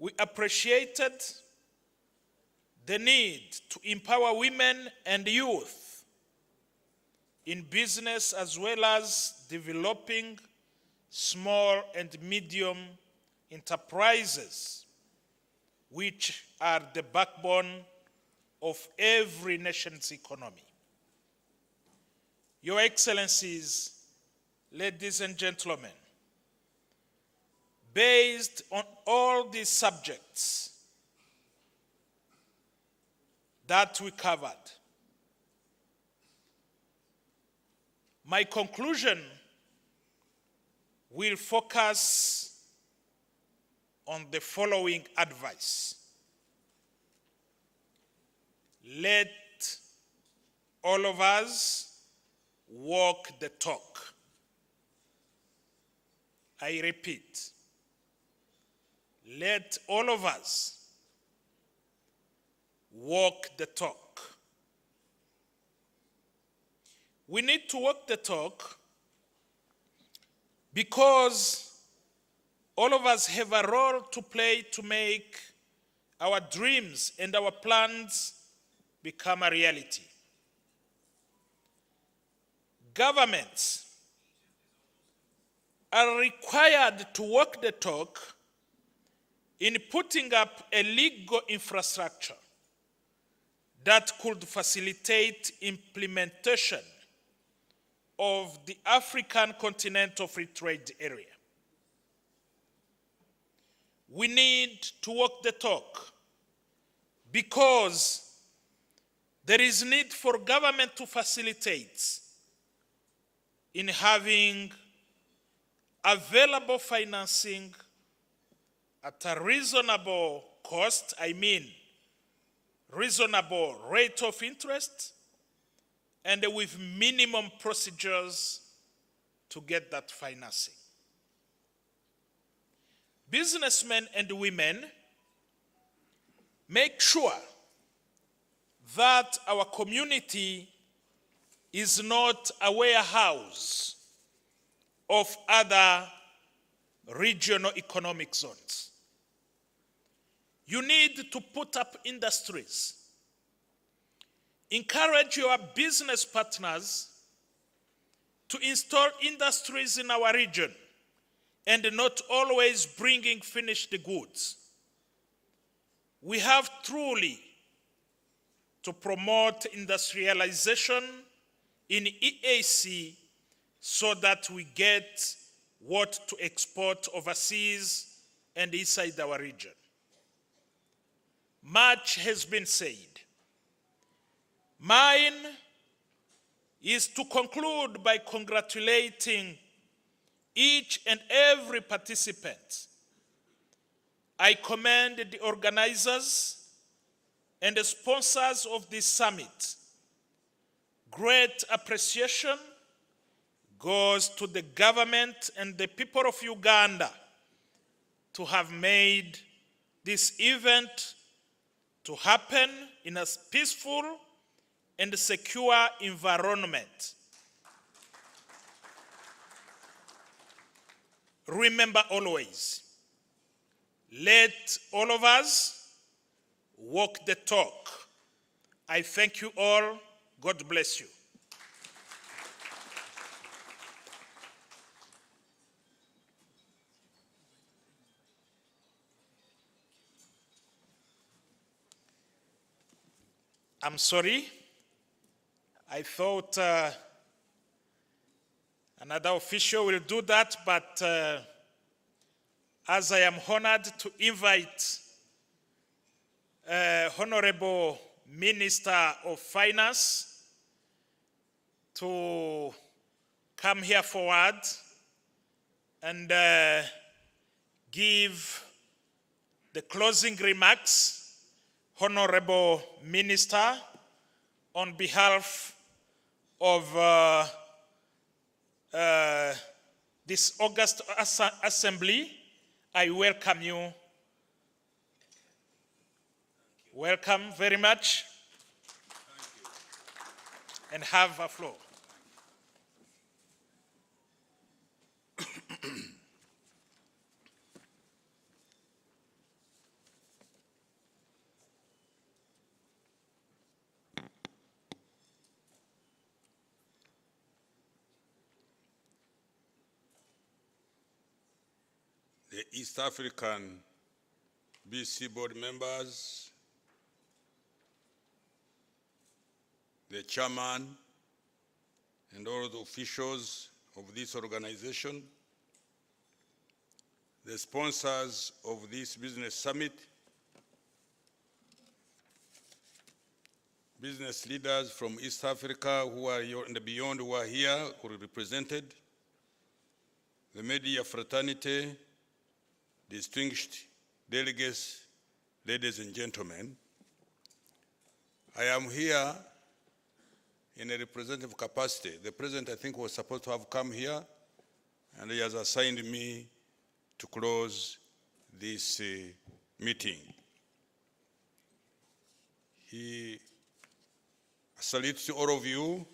We appreciated the need to empower women and youth in business as well as developing small and medium enterprises, which are the backbone of every nation's economy. Your Excellencies, ladies and gentlemen, based on all these subjects that we covered, my conclusion will focus on the following advice. Let all of us walk the talk. I repeat, let all of us walk the talk. We need to walk the talk because all of us have a role to play to make our dreams and our plans become a reality. Governments are required to walk the talk in putting up a legal infrastructure that could facilitate implementation of the African Continental Free Trade Area. We need to walk the talk because there is need for government to facilitate in having available financing at a reasonable cost, reasonable rate of interest, and with minimum procedures to get that financing. Businessmen and women, make sure that our community is not a warehouse of other regional economic zones. You need to put up industries. Encourage your business partners to install industries in our region and not always bringing finished goods. We have truly to promote industrialization in EAC so that we get what to export overseas and inside our region. Much has been said. Mine is to conclude by congratulating each and every participant. I commend the organizers and the sponsors of this summit. Great appreciation goes to the government and the people of Uganda to have made this event to happen in a peaceful and secure environment. Remember always, let all of us walk the talk. I thank you all. God bless you. I'm sorry. I thought another official will do that, but as I am honored to invite Honorable Minister of Finance to come here forward and give the closing remarks. Honorable Minister, on behalf of this August Assembly, I welcome you. Welcome very much. And have a floor. the East African BC board members, the chairman, and all the officials of this organization, the sponsors of this business summit, business leaders from East Africa who are here and beyond who are here or represented, the media fraternity, distinguished delegates, ladies and gentlemen. I am here in a representative capacity. The president, I think, was supposed to have come here, and he has assigned me to close this meeting. He salutes all of you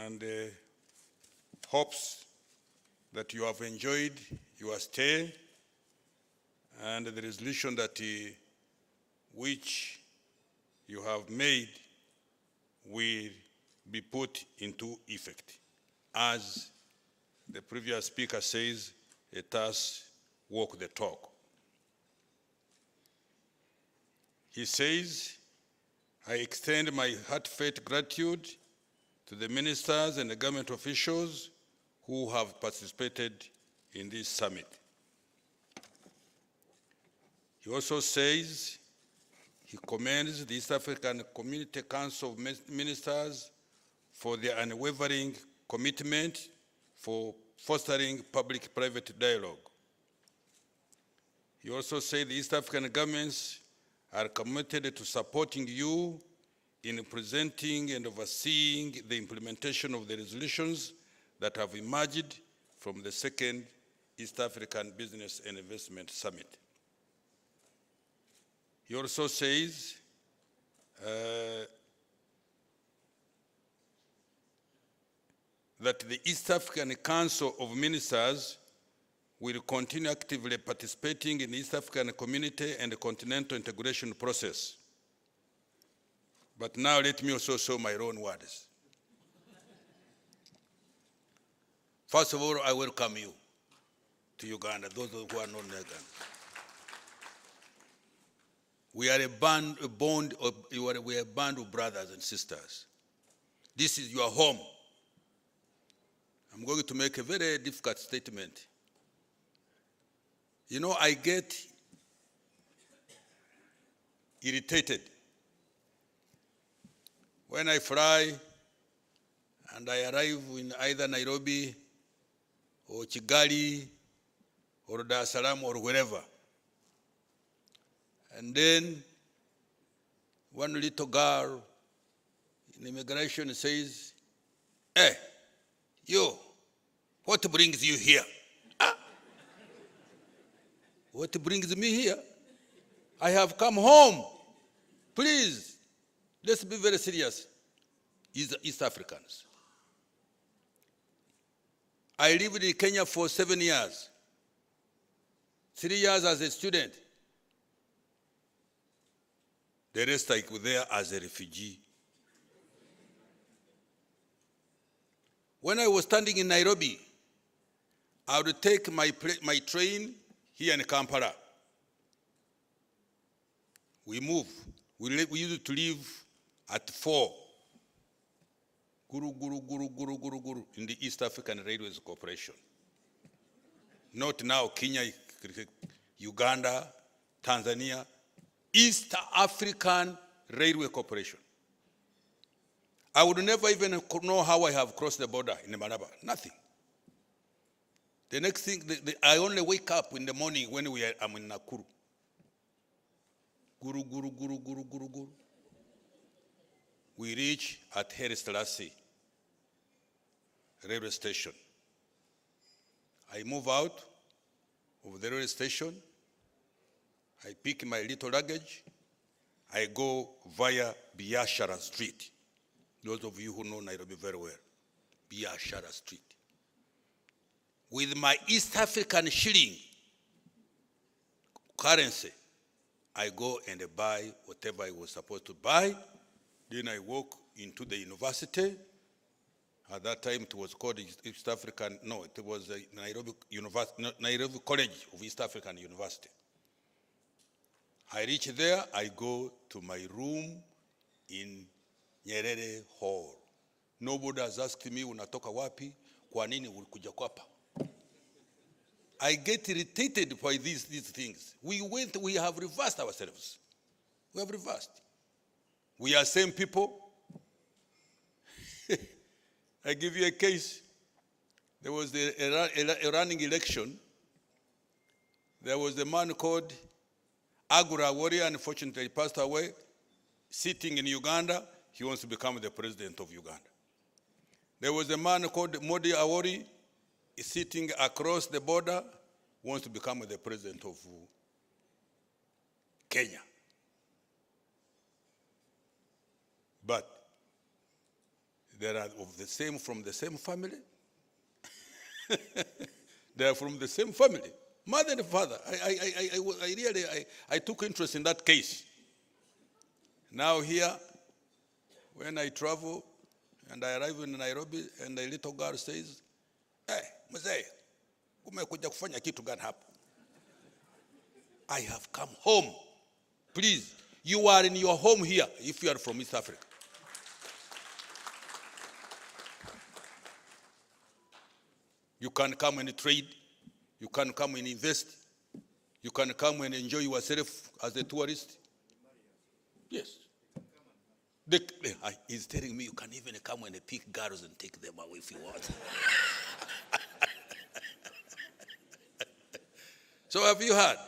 and hopes that you have enjoyed your stay and the resolution that which you have made will be put into effect. As the previous speaker says, let us walk the talk. He says, I extend my heartfelt gratitude to the ministers and the government officials who have participated in this summit. He also says he commends the East African Community Council of Ministers for their unwavering commitment for fostering public-private dialogue. He also said the East African governments are committed to supporting you in presenting and overseeing the implementation of the resolutions that have emerged from the second East African Business and Investment Summit. He also says that the East African Council of Ministers will continue actively participating in the East African community and the continental integration process. But now let me also show my own words. First of all, I welcome you to Uganda, those who are not in Uganda. We are a band of brothers and sisters. This is your home. I'm going to make a very difficult statement. You know, I get irritated when I fly and I arrive in either Nairobi or Kigali or Dar es Salaam or wherever. And then one little girl in immigration says, hey, you, what brings you here? Ah, what brings me here? I have come home. Please, let's be very serious. East Africans. I lived in Kenya for 7 years. 3 years as a student. The rest I was there as a refugee. When I was standing in Nairobi, I would take my train here in Kampala. We move. We used to leave at 4. Guru, in the East African Railways Corporation. Not now Kenya, Uganda, Tanzania. East African Railway Corporation. I would never even know how I have crossed the border in Malaba. Nothing. The next thing, I only wake up in the morning when I'm in Nakuru. Guru. We reach at Haile Selassie railway station. I move out of the railway station. I pick my little luggage. I go via Biashara Street. Those of you who know Nairobi very well, Biashara Street. With my East African shilling currency, I go and buy whatever I was supposed to buy. Then I walk into the university. At that time, it was called East African, no, it was Nairobi University, Nairobi College of East African University. I reach there, I go to my room in Nyerere Hall. Nobody has asked me, unatoka wapi, kwa nini ulikuja hapa? I get irritated by these things. We have reversed ourselves. We have reversed. We are same people. I give you a case. There was a running election. There was a man called Agura Warrior, unfortunately passed away, sitting in Uganda. He wants to become the president of Uganda. There was a man called Modi Awori, sitting across the border, wants to become the president of Kenya. But they are from the same family. They are from the same family, mother and father. I took interest in that case. Now here, when I travel and I arrive in Nairobi, and the little girl says, "Hey, mzee, umekuja kufanya kitu gani hapa?" I have come home. Please, you are in your home here if you are from East Africa. You can come and trade. You can come and invest. You can come and enjoy yourself as a tourist. Yes. He's telling me you can even come and pick girls and take them away if you want. So have you heard?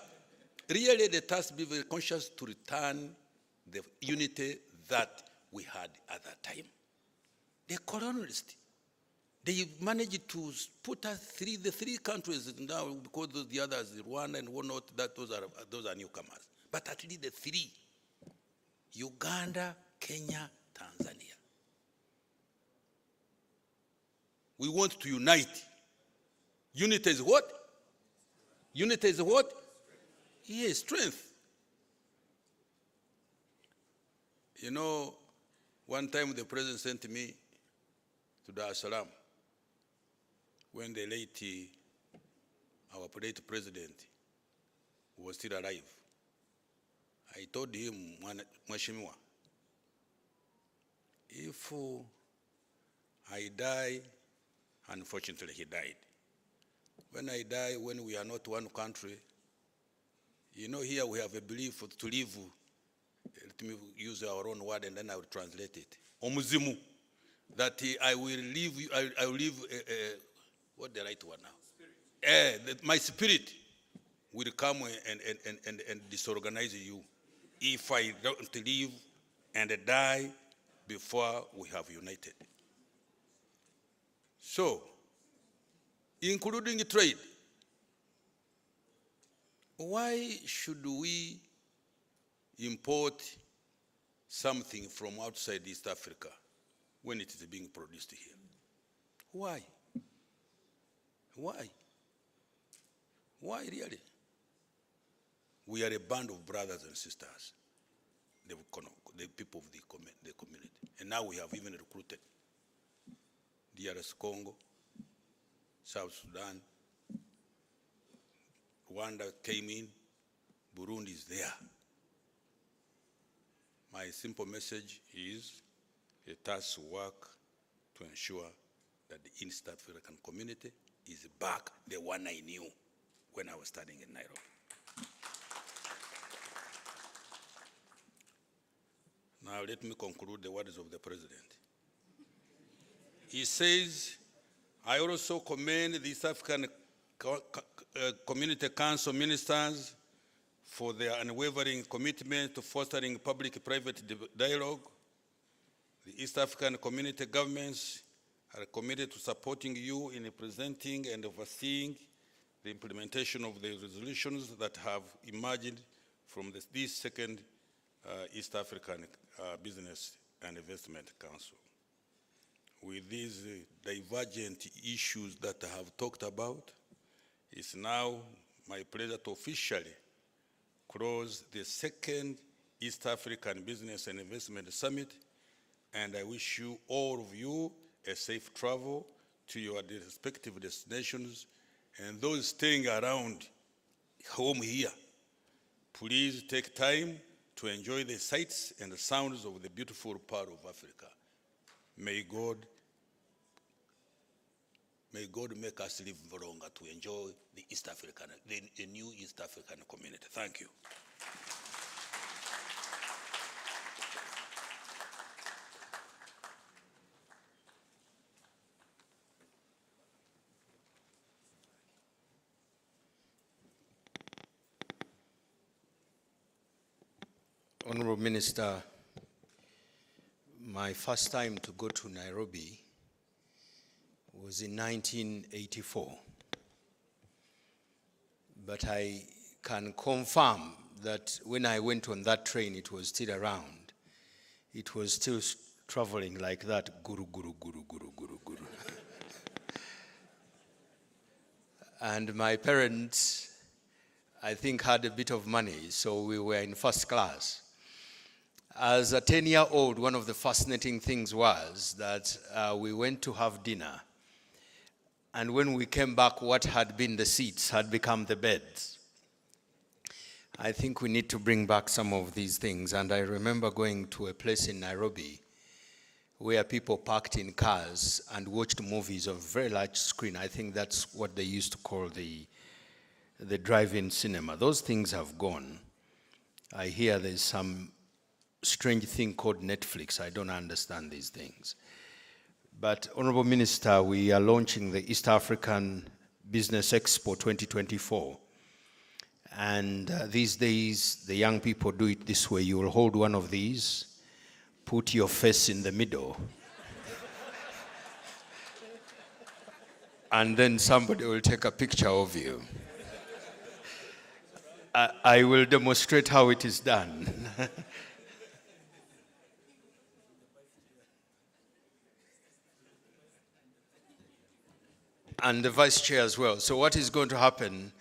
Really, let us be very conscious to return the unity that we had at that time. The colonialists, they managed to put us the three countries now, because the others, Rwanda and whatnot, those are newcomers. But at least the three, Uganda, Kenya, Tanzania. We want to unite. Unity is what? Unity is what? Yes, strength. You know, one time the president sent me to Dar es Salaam when the late, our late president was still alive. I told him, Mheshimiwa, if I die, unfortunately he died. When I die, when we are not one country, you know, here we have a belief to live, let me use our own word and then I will translate it. Omuzimu, that I will live, I will live, what the right word now? My spirit will come and disorganize you if I don't live and die before we have united. So, including trade, why should we import something from outside East Africa when it is being produced here? Why? Why? Why really? We are a band of brothers and sisters, the people of the community. And now we have even recruited DRC Congo, South Sudan, Rwanda came in, Burundi is there. My simple message is, let us work to ensure that the East African community is back, the one I knew when I was studying in Nairobi. Now let me conclude the words of the president. He says, I also commend the East African Community Council ministers for their unwavering commitment to fostering public-private dialogue. The East African community governments are committed to supporting you in presenting and overseeing the implementation of the resolutions that have emerged from this second East African Business and Investment Council. With these divergent issues that I have talked about, it's now my pleasure to officially close the second East African Business and Investment Summit, and I wish you, all of you, a safe travel to your respective destinations, and those staying around home here, please take time to enjoy the sights and the sounds of the beautiful part of Africa. May God make us live longer to enjoy the East African, the new East African community. Thank you. Honorable Minister, my first time to go to Nairobi was in 1984. But I can confirm that when I went on that train, it was still around. It was still traveling like that, guru, guru, guru, guru, guru, guru. And my parents, I think, had a bit of money, so we were in first class. As a 10-year-old, one of the fascinating things was that we went to have dinner. And when we came back, what had been the seats had become the beds. I think we need to bring back some of these things. And I remember going to a place in Nairobi where people parked in cars and watched movies on a very large screen. I think that's what they used to call the drive-in cinema. Those things have gone. I hear there's some strange thing called Netflix. I don't understand these things. But Honorable Minister, we are launching the East African Business Expo 2024. And these days, the young people do it this way. You will hold one of these, put your face in the middle, and then somebody will take a picture of you. I will demonstrate how it is done. And the vice chair as well. So what is going to happen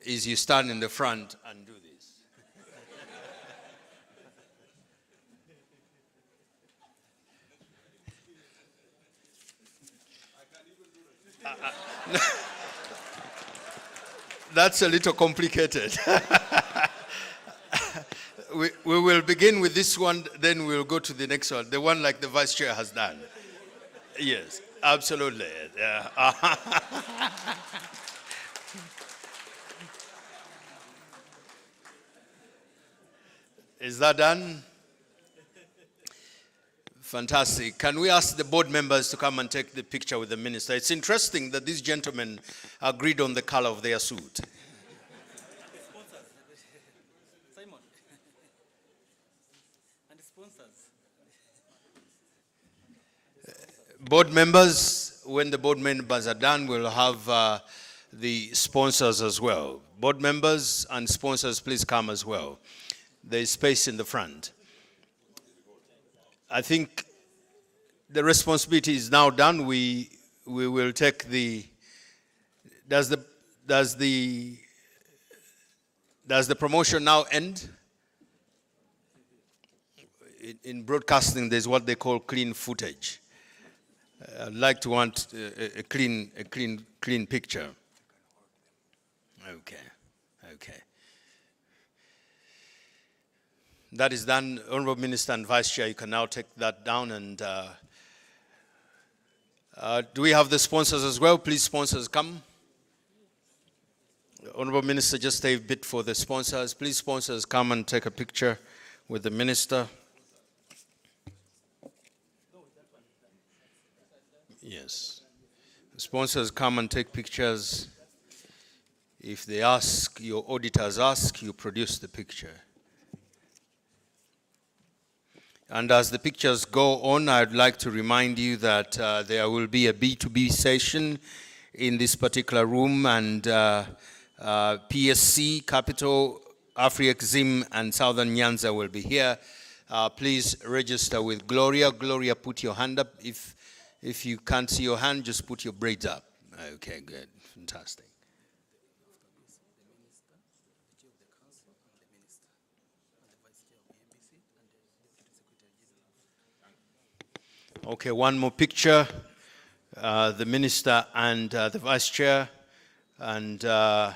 is you stand in the front and do this. That's a little complicated. We will begin with this one, then we'll go to the next one, the one like the vice chair has done. Yes, absolutely. Yeah. Is that done? Fantastic. Can we ask the board members to come and take the picture with the minister? It's interesting that these gentlemen agreed on the color of their suit. Simon. And sponsors. Board members, when the board members are done, we'll have the sponsors as well. Board members and sponsors, please come as well. There is space in the front. I think the responsibility is now done. We will take the. Does the promotion now end? In broadcasting, there's what they call clean footage. I'd like to want a clean picture. Okay. That is done. Honorable Minister and Vice Chair, you can now take that down. And do we have the sponsors as well? Please, sponsors, come. Honorable Minister, just stay a bit for the sponsors. Please, sponsors, come and take a picture with the minister. Yes. The sponsors come and take pictures. If they ask, your auditors ask, you produce the picture. And as the pictures go on, I'd like to remind you that there will be a B2B session in this particular room, and PSC, Capital, Afri-Exim, and Southern Nyanza will be here. Please register with Gloria. Gloria, put your hand up. If you can't see your hand, just put your braids up. Okay, good. Fantastic. Okay, one more picture. the minister and the vice chair and the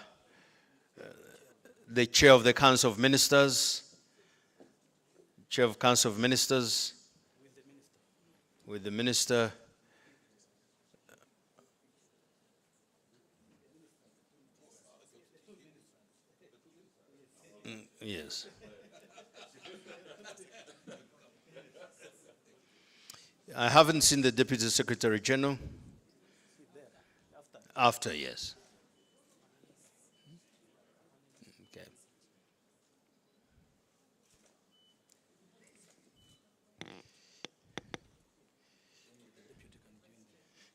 chair of the Council of Ministers, chair of Council of Ministers, with the minister. Yes. I haven't seen the Deputy Secretary General. After, yes. Okay.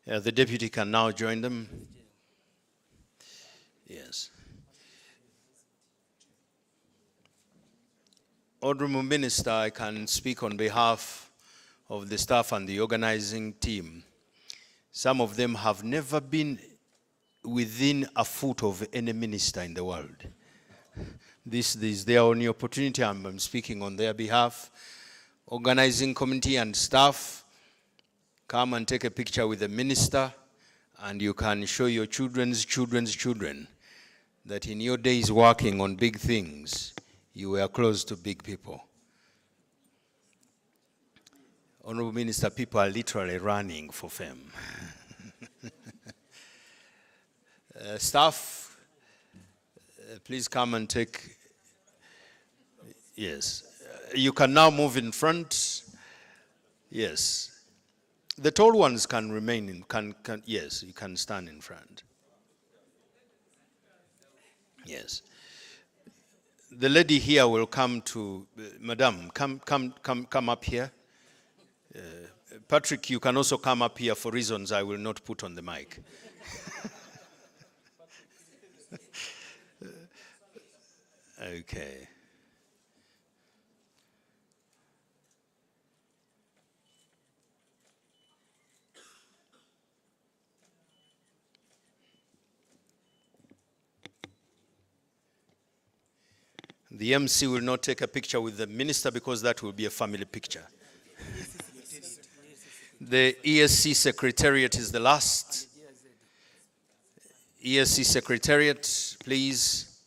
Yeah, the deputy can now join them. Yes. Honorable Minister, I can speak on behalf of the staff and the organizing team. Some of them have never been within a foot of any minister in the world. This is their only opportunity. I'm speaking on their behalf. Organizing committee and staff, come and take a picture with the minister, and you can show your children's children that in your days working on big things, you were close to big people. Honorable Minister, people are literally running for fame. Staff, please come and take, yes. You can now move in front. Yes. The tall ones can remain in, yes, you can stand in front. Yes. The lady here will come to, Madam, come up here. Patrick, you can also come up here for reasons I will not put on the mic. Okay. The MC will not take a picture with the minister because that will be a family picture. The ESC Secretariat is the last. ESC Secretariat, please.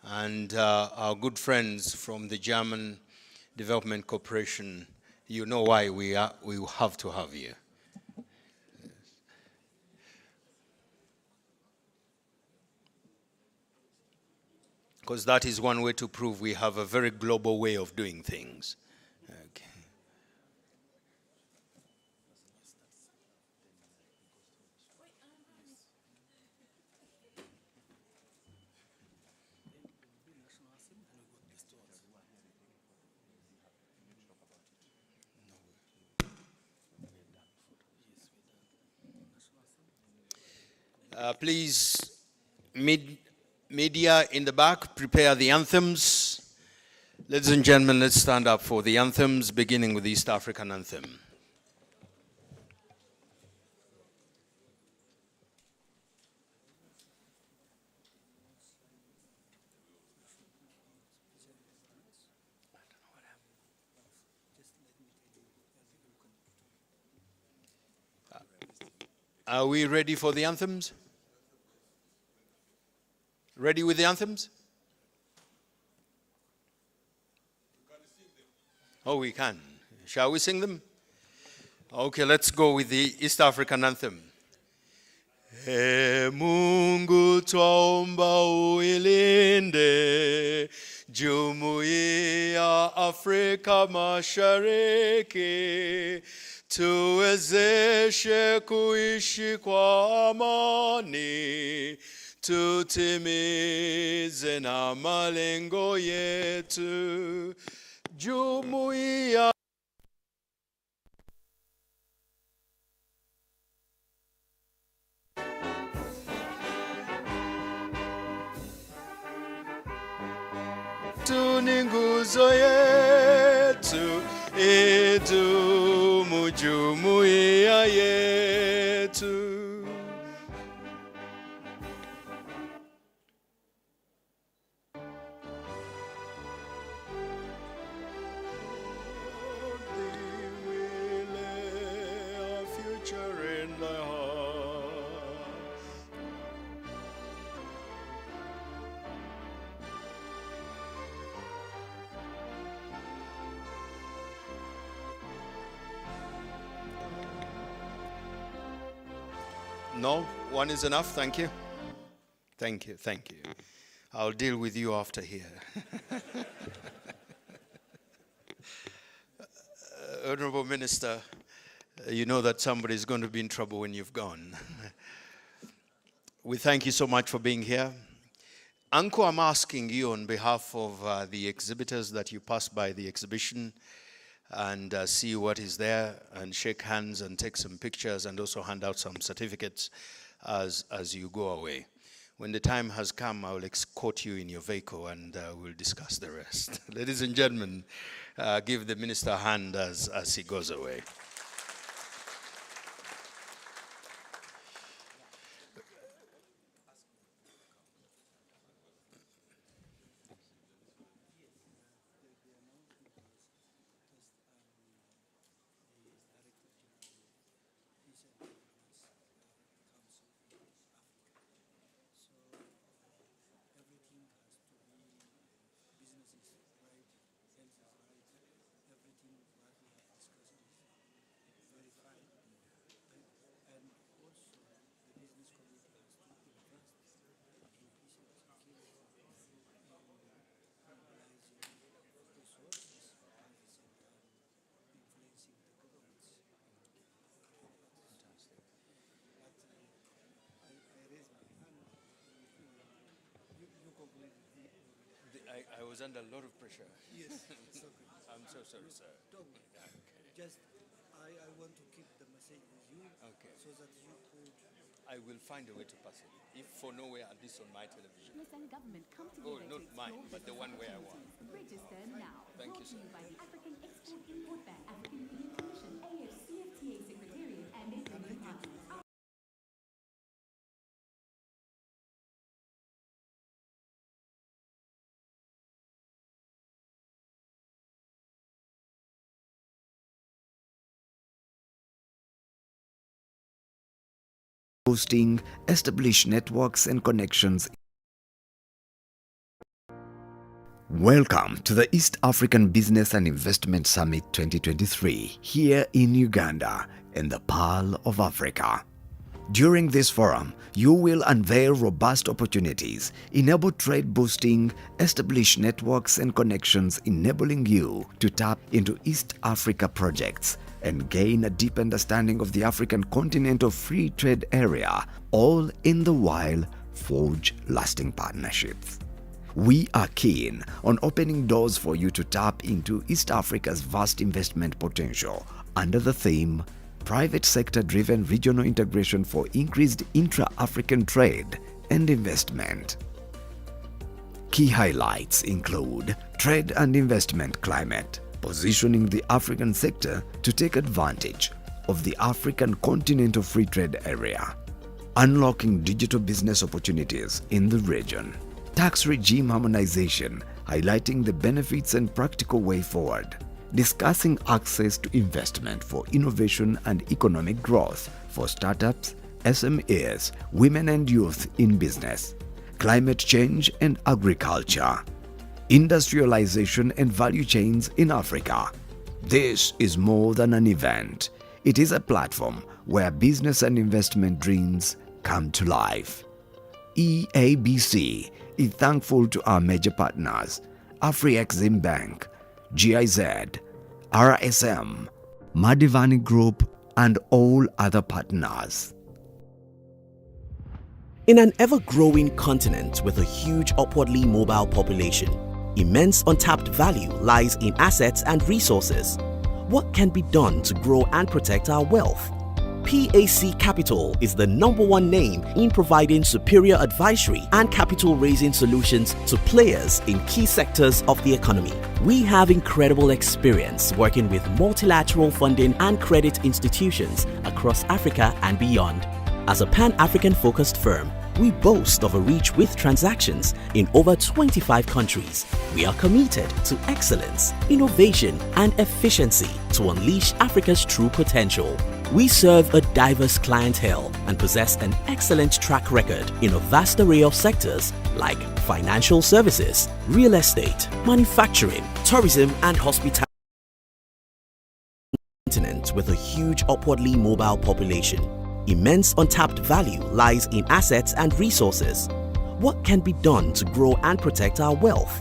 And our good friends from the German Development Corporation, you know why we have to have you. Because that is one way to prove we have a very global way of doing things. Okay. Please, media in the back, prepare the anthems. Ladies and gentlemen, let's stand up for the anthems, beginning with the East African anthem. Are we ready for the anthems? Ready with the anthems? Oh, we can. Shall we sing them? Okay, let's go with the East African anthem. Ee Mungu twaomba uilinde Jumuiya ya Afrika Mashariki, tuwezeshe kuishi kwa amani, tutimize na malengo yetu. Jumuiya ni nguzo yetu, idumu jumuiya yetu. We lay our future in thy heart. No, one is enough. Thank you. Thank you. Thank you. I'll deal with you after here. Honorable Minister, you know that somebody's going to be in trouble when you've gone. We thank you so much for being here. Uncle, I'm asking you on behalf of the exhibitors that you pass by the exhibition and see what is there and shake hands and take some pictures and also hand out some certificates as you go away. When the time has come, I will escort you in your vehicle and we'll discuss the rest. Ladies and gentlemen, give the minister a hand as he goes away. I was under a lot of pressure. Yes, it's okay. I'm so sorry, sir. Don't worry. Just, I want to keep the message with you. Okay. So that you could. I will find a way to pass it. If for nowhere, at least on my television. Business and government come Oh, together not to mine, explore but the one where I want. Register now. Thank you, Brought to sir. by the African Export-Import Bank, African Union Commission, AFCFTA Secretariat, and SME partners. Boosting, establish networks and connections. Welcome to the East African Business and Investment Summit 2023 here in Uganda, in the Pearl of Africa. During this forum, you will unveil robust opportunities, enable trade boosting, establish networks and connections enabling you to tap into East Africa projects, and gain a deep understanding of the African continental free trade area, all in the while forge lasting partnerships. We are keen on opening doors for you to tap into East Africa's vast investment potential under the theme Private Sector-Driven Regional Integration for Increased Intra-African Trade and Investment. Key highlights include trade and investment climate, positioning the African sector to take advantage of the African continental free trade area, unlocking digital business opportunities in the region, tax regime harmonization, highlighting the benefits and practical way forward, discussing access to investment for innovation and economic growth for startups, SMEs, women and youth in business, climate change and agriculture, industrialization and value chains in Africa. This is more than an event. It is a platform where business and investment dreams come to life. EABC is thankful to our major partners, Afrexim Bank, GIZ, RSM, Madivani Group, and all other partners. In an ever-growing continent with a huge upwardly mobile population, immense untapped value lies in assets and resources. What can be done to grow and protect our wealth? PAC Capital is the #1 name in providing superior advisory and capital raising solutions to players in key sectors of the economy. We have incredible experience working with multilateral funding and credit institutions across Africa and beyond. As a Pan-African focused firm, we boast of a reach with transactions in over 25 countries. We are committed to excellence, innovation, and efficiency to unleash Africa's true potential. We serve a diverse clientele and possess an excellent track record in a vast array of sectors like financial services, real estate, manufacturing, tourism, and hospitality. Continent with a huge upwardly mobile population. Immense untapped value lies in assets and resources. What can be done to grow and protect our wealth?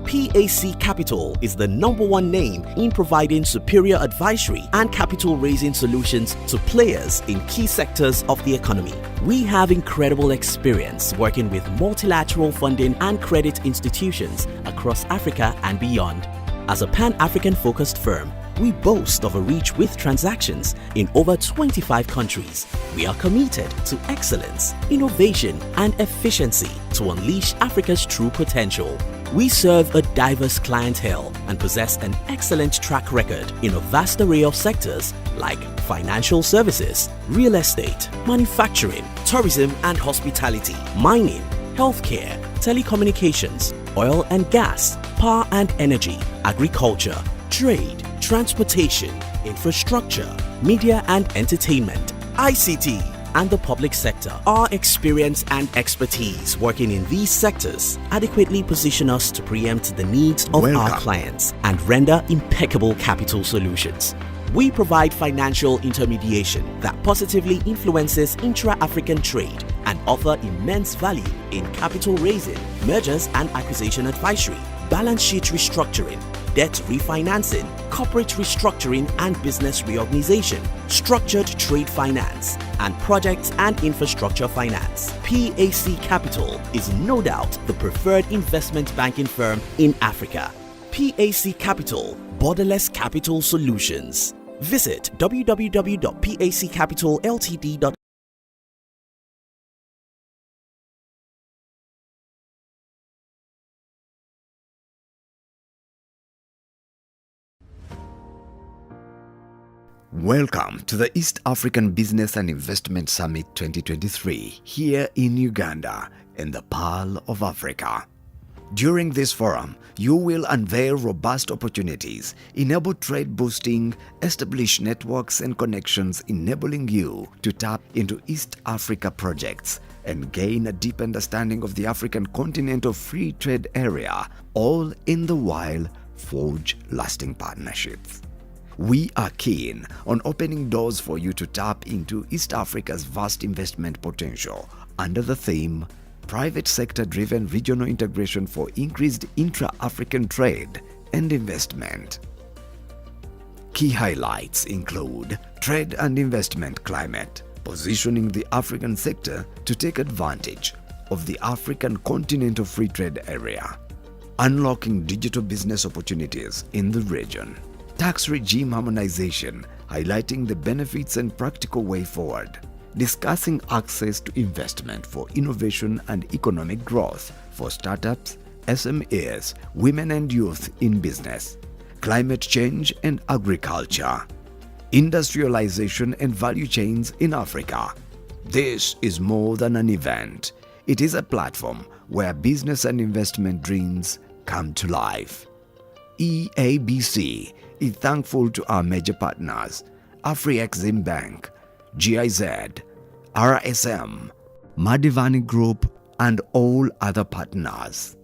PAC Capital is the #1 name in providing superior advisory and capital raising solutions to players in key sectors of the economy. We have incredible experience working with multilateral funding and credit institutions across Africa and beyond. As a Pan-African focused firm, we boast of a reach with transactions in over 25 countries. We are committed to excellence, innovation, and efficiency to unleash Africa's true potential. We serve a diverse clientele and possess an excellent track record in a vast array of sectors like financial services, real estate, manufacturing, tourism and hospitality, mining, healthcare, telecommunications, oil and gas, power and energy, agriculture, trade, transportation, infrastructure, media and entertainment, ICT, and the public sector. Our experience and expertise working in these sectors adequately position us to preempt the needs of our clients and render impeccable capital solutions. We provide financial intermediation that positively influences intra-African trade and offer immense value in capital raising, mergers and acquisition advisory, balance sheet restructuring, debt refinancing, corporate restructuring and business reorganization, structured trade finance, and project and infrastructure finance. PAC Capital is no doubt the preferred investment banking firm in Africa. PAC Capital, borderless capital solutions. Visit www.paccapitalltd.com. Welcome to the East African Business and Investment Summit 2023 here in Uganda, in the Pearl of Africa. During this forum, you will unveil robust opportunities, enable trade boosting, establish networks and connections enabling you to tap into East Africa projects, and gain a deep understanding of the African continental free trade area, all in the while forge lasting partnerships. We are keen on opening doors for you to tap into East Africa's vast investment potential under the theme Private Sector-Driven Regional Integration for Increased Intra-African Trade and Investment. Key highlights include trade and investment climate, positioning the African sector to take advantage of the African continental free trade area, unlocking digital business opportunities in the region, tax regime harmonization, highlighting the benefits and practical way forward, discussing access to investment for innovation and economic growth for startups, SMEs, women and youth in business, climate change and agriculture, industrialization and value chains in Africa. This is more than an event. It is a platform where business and investment dreams come to life. EABC is thankful to our major partners, Afrexim Bank, GIZ, RSM, Madivani Group, and all other partners.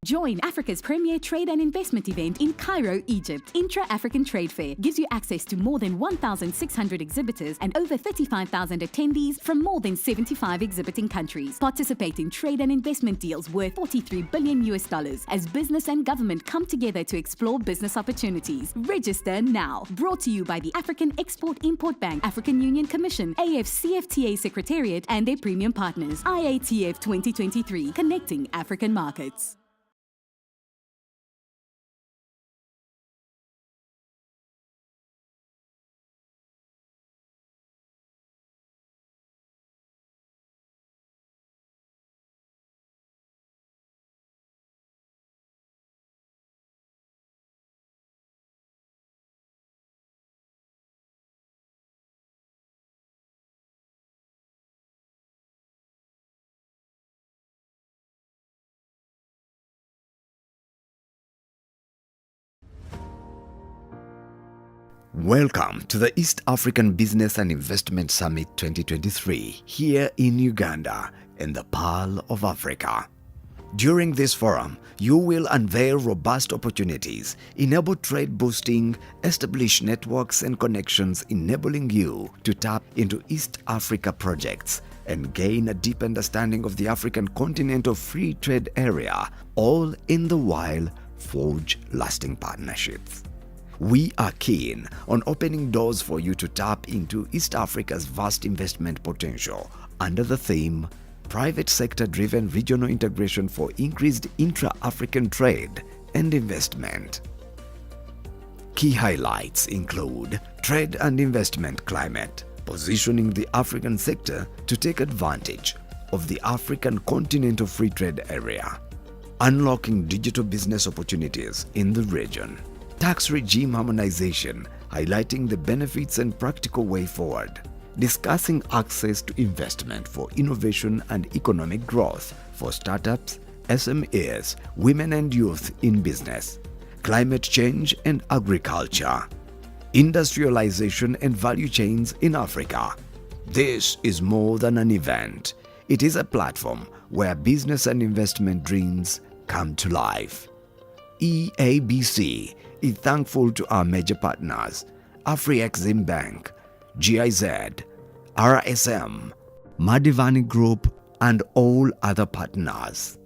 Join Africa's premier trade and investment event in Cairo, Egypt. Intra-African Trade Fair gives you access to more than 1,600 exhibitors and over 35,000 attendees from more than 75 exhibiting countries. Participate in trade and investment deals worth $43 billion as business and government come together to explore business opportunities. Register now. Brought to you by the African Export-Import Bank, African Union Commission, AFCFTA Secretariat and their premium partners. IATF 2023, Connecting African Markets. Welcome to the East African Business and Investment Summit 2023 here in Uganda, in the Pearl of Africa. During this forum, you will unveil robust opportunities, enable trade boosting, establish networks and connections enabling you to tap into East Africa projects and gain a deep understanding of the African continental free trade area, all in the while forge lasting partnerships. We are keen on opening doors for you to tap into East Africa's vast investment potential under the theme Private Sector-Driven Regional Integration for Increased Intra-African Trade and Investment. Key highlights include trade and investment climate, positioning the African sector to take advantage of the African continental free trade area, unlocking digital business opportunities in the region, tax regime harmonization, highlighting the benefits and practical way forward, discussing access to investment for innovation and economic growth for startups, SMEs, women and youth in business, climate change and agriculture, industrialization and value chains in Africa. This is more than an event. It is a platform where business and investment dreams come to life. EABC is thankful to our major partners, Afrexim Bank, GIZ, RSM, Madivani Group, and all other partners.